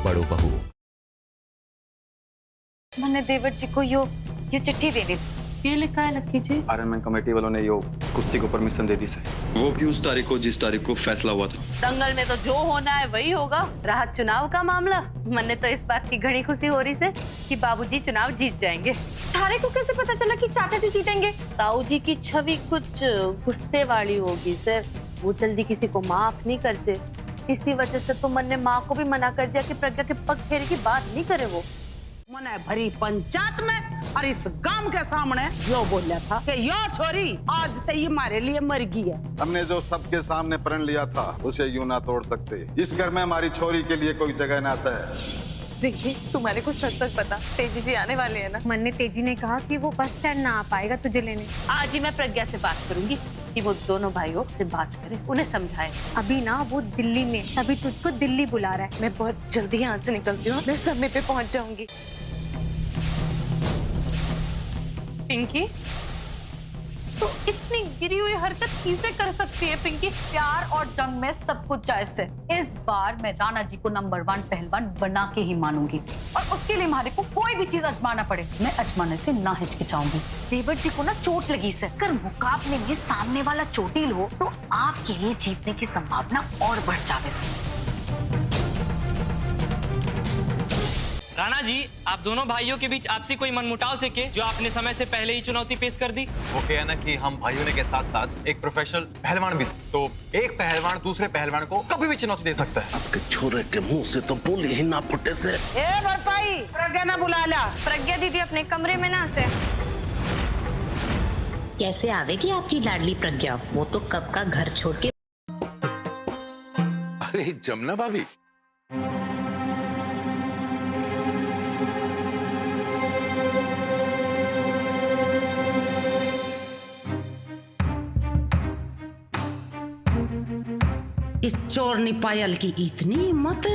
बड़ो बहू। मैंने देवर जी को यो चिट्ठी देनी थी। ये लिखा है लक्की जी? आयरन कमेटी वालों ने यो कुश्ती को परमिशन दे दी से। वो भी उस तारीख को जिस तारीख को फैसला हुआ था। दंगल में तो जो होना है वही होगा। रहा चुनाव का मामला, मन्ने तो इस बात की घनी खुशी हो रही से कि बाबूजी चुनाव जीत जाएंगे। थारे को कैसे पता चला कि चाचा जी जीतेंगे? ताऊ जी की छवि कुछ गुस्से वाली होगी सर, वो जल्दी किसी को माफ नहीं करते। इसी वजह से तो मन ने माँ को भी मना कर दिया कि प्रज्ञा के पग फेरे की बात नहीं करे वो। मैंने भरी पंचायत में और इस गांव के सामने यो बोला था कि यो छोरी आज तो ये हमारे लिए मर गई है। हमने जो सबके सामने प्रण लिया था उसे यूं ना तोड़ सकते। इस घर में हमारी छोरी के लिए कोई जगह ना है। रिंकी, तुम्हारे को सच सच बता, तेजी जी आने वाले हैं ना? मन्ने तेजी ने कहा कि वो बस स्टैंड ना आ पाएगा तुझे लेने। आज ही मैं प्रज्ञा से बात करूंगी कि वो दोनों भाइयों से बात करे, उन्हें समझाए। अभी ना वो दिल्ली में, तभी तुझको दिल्ली बुला रहा है। मैं बहुत जल्दी यहाँ से निकलती हूँ, मैं समय पे पहुँच जाऊंगी। पिंकी, तो इतनी गिरी हुई हरकत किसे कर सकती है पिंकी? प्यार और जंग में सब कुछ जायज है। इस बार मैं राणा जी को नंबर 1 पहलवान बना के ही मानूंगी और उसके लिए हमारे को कोई भी चीज आजमाना पड़े, मैं आजमाने से ना हिचकिचाऊंगी। देवर जी को ना चोट लगी सर। अगर मुकाबले में सामने वाला चोटिल हो तो आपके लिए जीतने की संभावना और बढ़ जावे से। राणा जी, आप दोनों भाइयों के बीच आपसी कोई मनमुटाव से के जो आपने समय से पहले ही चुनौती पेश कर दी? वो क्या है ना कि हम भाइयों ने के साथ साथ एक प्रोफेशनल पहलवान भी, तो एक पहलवान दूसरे पहलवान को कभी भी चुनौती दे सकता है। आपके छोरे के मुंह से तो बोली ही ना फुटे से। ए भरपाई, प्रज्ञा ना बुला ला। प्रज्ञा दीदी अपने कमरे में ना से। कैसे आवेगी आपकी लाडली प्रज्ञा? वो तो कब का घर छोड़ के। अरे जमुना भाभी, इस चोरनी पायल की इतनी हिम्मत,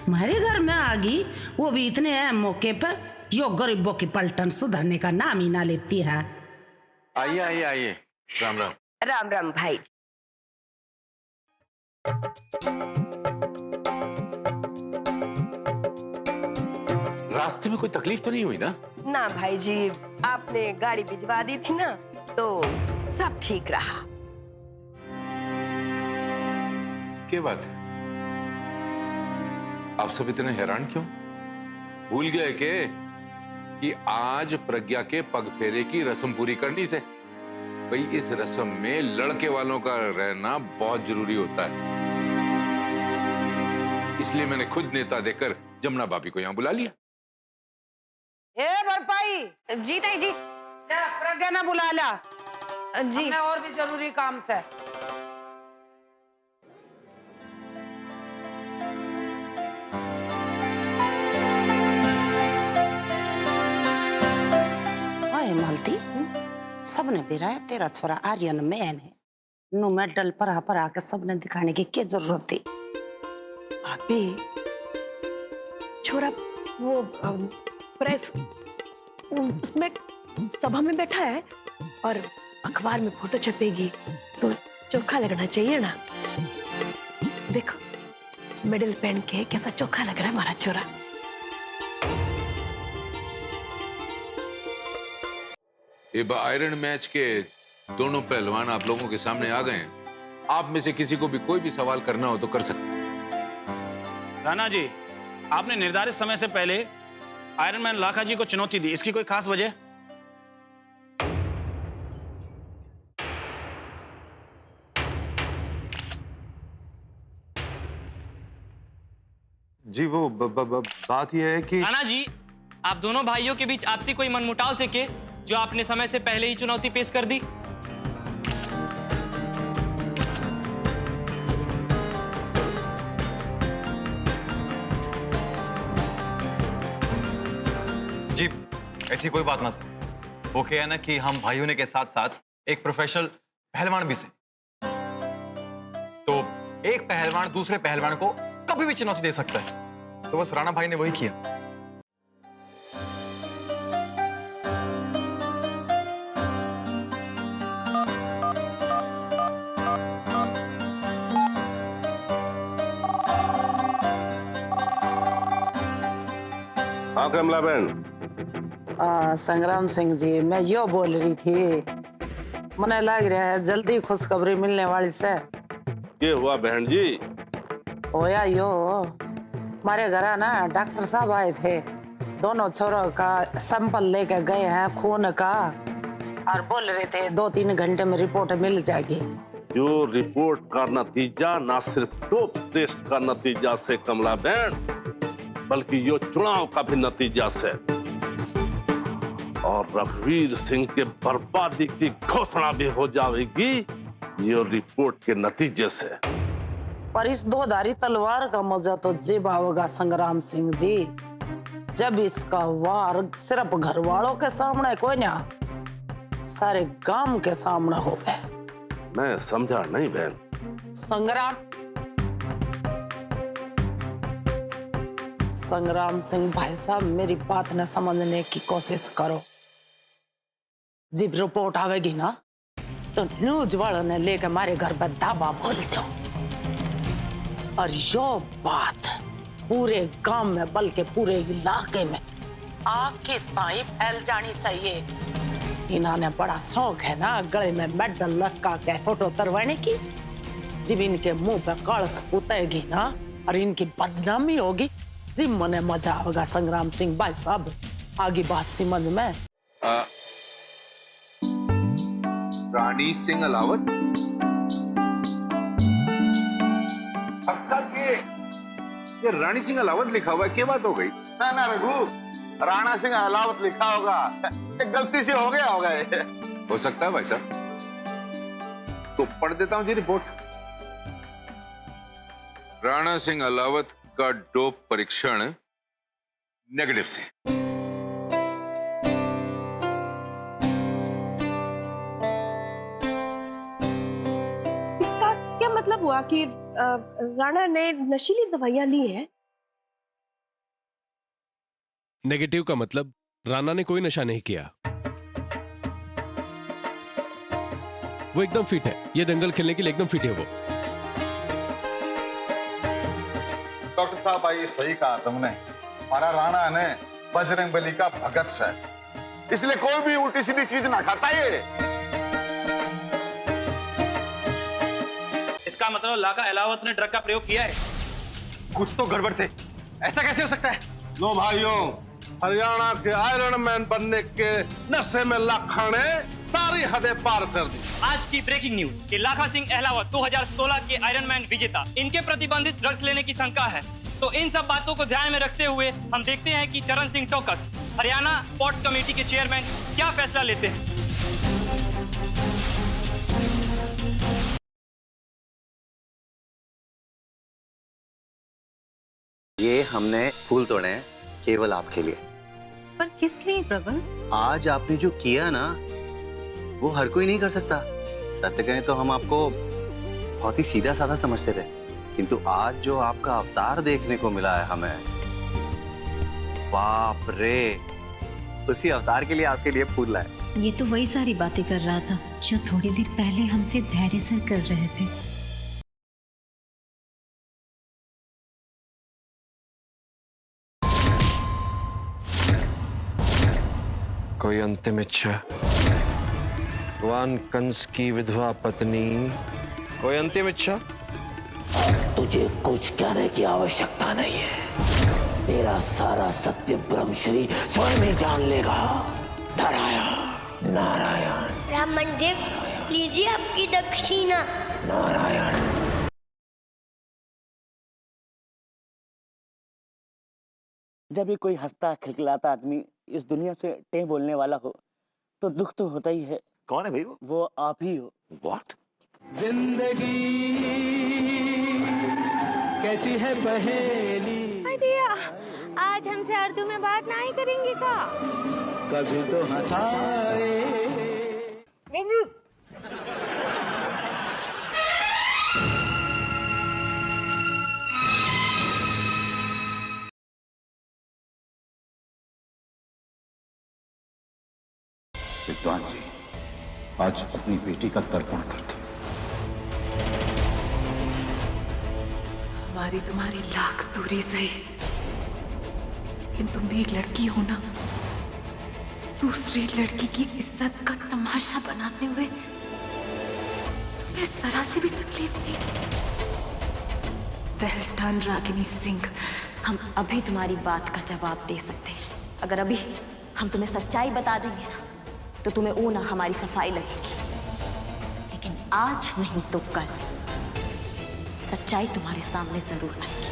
हमारे घर में आ गई, वो भी इतने अहम मौके पर। यो गरीबों की पलटन सुधरने का नाम ही ना लेती है। आइए आइए आइए। राम राम। राम राम भाई। रास्ते में कोई तकलीफ तो नहीं हुई ना? ना भाई जी, आपने गाड़ी भिजवा दी थी ना तो सब ठीक रहा। क्या बात है, आप सब इतने हैरान क्यों? भूल गए कि आज प्रज्ञा के पग फेरे की रस्म पूरी करनी से। भाई इस रस्म में लड़के वालों का रहना बहुत जरूरी होता है, इसलिए मैंने खुद नेता देकर जमुना भाभी को यहाँ बुला लिया। ए भरपाई। जी ताई जी। जा प्रज्ञा ना बुला ला जी। हमने और भी जरूरी काम से। मालती, सबने बिराया तेरा छोरा आर्यन मैन है। नु मेडल पर आके सबने दिखाने की क्या जरूरत थी? भाभी, छोरा वो प्रेस उसमें सभा में बैठा है और अखबार में फोटो छपेगी तो चोखा लगना चाहिए ना। देखो मेडल पहन के कैसा चोखा लग रहा है हमारा छोरा। ये आयरन मैच के दोनों पहलवान आप लोगों के सामने आ गए हैं। आप में से किसी को भी कोई भी सवाल करना हो तो कर सकते हैं। राणा जी, आपने निर्धारित समय से पहले आयरन मैन लाखा जी को चुनौती दी, इसकी कोई खास वजह? जी वो बात यह है कि राणा जी, आप दोनों भाइयों के बीच आपसी कोई मनमुटाव से के जो आपने समय से पहले ही चुनौती पेश कर दी? जी ऐसी कोई बात ना सर। वो क्या है ना कि हम भाइयों ने के साथ साथ एक प्रोफेशनल पहलवान भी से, तो एक पहलवान दूसरे पहलवान को कभी भी चुनौती दे सकता है। तो बस राणा भाई ने वही किया। हाँ कमला बहन। संग्राम सिंह जी, मैं यो बोल रही थी, मने लग रहा है जल्दी खुशखबरी मिलने वाली से। ये हुआ बहन जी? होया यो, हमारे घर ना डॉक्टर साहब आए थे, दोनों छोरों का सैंपल लेके गए हैं खून का, और बोल रहे थे 2-3 घंटे में रिपोर्ट मिल जाएगी। जो रिपोर्ट का नतीजा ना सिर्फ डोप टेस्ट का नतीजा से कमला बहन, बल्कि यो चुनाव का भी नतीजा से, और रघुवीर सिंह के बर्बादी की घोषणा भी हो जाएगी ये रिपोर्ट के नतीजे से। पर इस दोधारी तलवार का मजा तो जब आवेगा संग्राम सिंह जी, जब इसका वार सिर्फ घर वालों के सामने कोई ना, सारे गांव के सामने होगा। मैं समझा नहीं बहन। संग्राम सिंह भाई साहब, मेरी बात न समझने की कोशिश करो। जब रिपोर्ट आवेगी ना, तो न्यूज वालों ने लेकर हमारे घर पर धाबा बोल दो, और यो बात पूरे गांव में बल्कि पूरे इलाके में आगे ताई फैल जानी चाहिए। इन्होंने बड़ा शौक है ना गले में मेडल लटका के फोटो तरवाने की। जब इनके मुंह पे कलश उतरेगी ना और इनकी बदनामी होगी, जिम मने मजा आएगा। संग्राम सिंह भाई साहब, आगे बात समझ में। रानी सिंह अलावत, ये रानी सिंह अलावत लिखा हुआ है, क्या बात हो गई? ना रघु, राणा सिंह अलावत लिखा होगा, गलती से हो गया होगा। हो सकता है भाई साहब, तो पढ़ देता हूं जी रिपोर्ट। राणा सिंह अलावत का डोप परीक्षण नेगेटिव से। इसका क्या मतलब हुआ कि राणा ने नशीली दवाइयां ली हैं? नेगेटिव का मतलब राणा ने कोई नशा नहीं किया, वो एकदम फिट है। ये दंगल खेलने के लिए एकदम फिट है वो। डॉक्टर साहब, भाई सही कहा तुमने। हमारा राणा ने बजरंगबली का भगत है, इसलिए कोई भी उल्टी सीधी चीज ना खाता ये। इसका मतलब लाका अलावत ने ड्रग का प्रयोग किया है। कुछ तो गड़बड़ से, ऐसा कैसे हो सकता है? लो भाइयों, हरियाणा के आयरन मैन बनने के नशे में लाखा ने सारी हदें पार कर दी। आज की ब्रेकिंग न्यूज कि लाखा सिंह अहलावत 2016 के आयरन मैन विजेता, इनके प्रतिबंधित ड्रग्स लेने की शंका है। तो इन सब बातों को ध्यान में रखते हुए हम देखते हैं कि चरण सिंह टोकस, हरियाणा स्पोर्ट्स कमेटी के चेयरमैन, क्या फैसला लेते हैं। ये हमने फूल तोड़े हैं केवल आपके लिए। पर किस लिए प्रबल? आज आपने जो किया ना, वो हर कोई नहीं कर सकता। सत्य कहें तो हम आपको बहुत ही सीधा साधा समझते थे, किंतु आज जो आपका अवतार देखने को मिला है हमें, बाप रे, उसी अवतार के लिए आपके लिए फूल लाए। ये तो वही सारी बातें कर रहा था जो थोड़ी देर पहले हमसे धैर्य सर कर रहे थे। कोई अंतिम इच्छा? भगवान कंस की विधवा पत्नी, कोई अंतिम इच्छा? तुझे कुछ कहने की आवश्यकता नहीं है। तेरा सारा सत्य ब्रह्मश्री स्वयं ही जान लेगा। नारायण नारायण। राम मंदिर, लीजिए आपकी दक्षिणा। नारायण। जब भी कोई हंसता खिलखिलाता आदमी इस दुनिया से टें बोलने वाला हो, तो दुख तो होता ही है। कौन है भाई वो आप ही हो। What? जिंदगी कैसी है पहेली। दिया, आज हमसे उर्दू में बात नहीं करेंगे का? कभी तो हंसाए। विद्वान जी, आज अपनी बेटी का तर्पण करते। हमारी तुम्हारी लाख दूरी सही, लेकिन तुम भी एक लड़की हो ना, दूसरी लड़की की इज्जत का तमाशा बनाते हुए तुम्हें जरा से भी तकलीफ नहीं। Well done Ragini Singh. हम अभी तुम्हारी बात का जवाब दे सकते हैं। अगर अभी हम तुम्हें सच्चाई बता देंगे ना, तो तुम्हें वो ना हमारी सफाई लगेगी, लेकिन आज नहीं तो कल सच्चाई तुम्हारे सामने जरूर आएगी।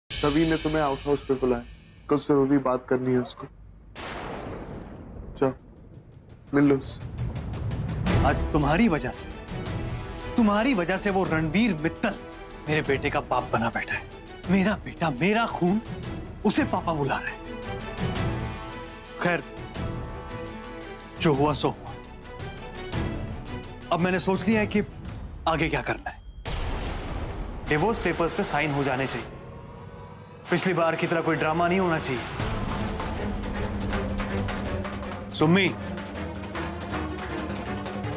तभी ने तुम्हें आउट हाउस पे बुलाया, कुछ जरूरी बात करनी है उसको। जाओ मिल लो उससे। आज तुम्हारी वजह से वो रणवीर मित्तल मेरे बेटे का बाप बना बैठा है। मेरा बेटा, मेरा खून, उसे पापा बुला रहा है। खैर, जो हुआ सो हुआ। अब मैंने सोच लिया है कि आगे क्या करना है। डिवोर्स पेपर्स पे साइन हो जाने चाहिए। पिछली बार की तरह कोई ड्रामा नहीं होना चाहिए। सुम्मी,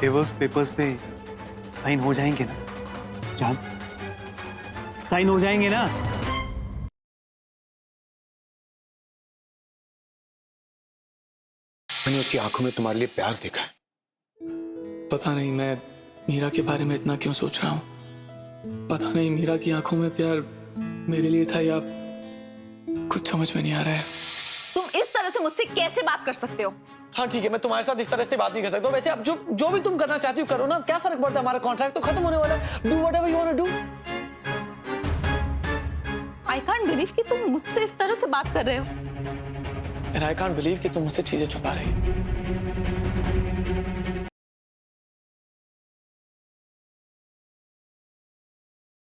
डिवोर्स पेपर्स पे साइन हो जाएंगे ना? जान, साइन हो जाएंगे ना? मैंने उसकी आंखों में तुम्हारे लिए प्यार देखा है। पता नहीं मैं मीरा के बारे में इतना क्यों सोच रहा हूँ। पता नहीं मीरा की आंखों में प्यार मेरे लिए था या कुछ समझ में नहीं आ रहा है। तुम इस तरह से मुझसे कैसे बात कर सकते हो? हाँ ठीक है, मैं तुम्हारे साथ इस तरह से बात नहीं कर सकता। वैसे अब जो भी तुम करना चाहती हो करो ना, क्या फर्क पड़ता है? हमारा कॉन्ट्रैक्ट तो खत्म होने वाला है। Do whatever you want to do. I can't believe कि तुम मुझसे इस तरह से बात कर रहे हो। एंड आई कांट बिलीव कि तुम मुझसे चीजें छुपा रही हो।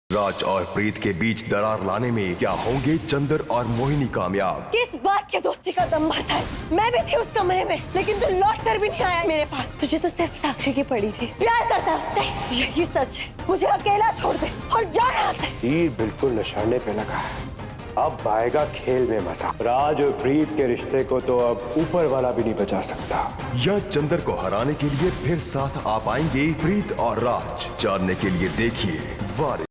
राज और प्रीत के बीच दरार लाने में क्या होंगे चंदर और मोहिनी कामयाब? किस बात के दोस्ती का दम भरता है? मैं भी थी उस कमरे में, लेकिन तू लौट कर भी नहीं आया मेरे पास। तुझे तो सिर्फ साक्षी की पड़ी थी। प्यार करता है उससे, यही सच है। मुझे अकेला छोड़ दे और जा यहाँ से। तीर बिल्कुल निशाने पे लगा है। अब आएगा खेल में मजा। राज और प्रीत के रिश्ते को तो अब ऊपर वाला भी नहीं बचा सकता। या चंदर को हराने के लिए फिर साथ आ पाएंगे प्रीत और राज? जानने के लिए देखिए वारिस।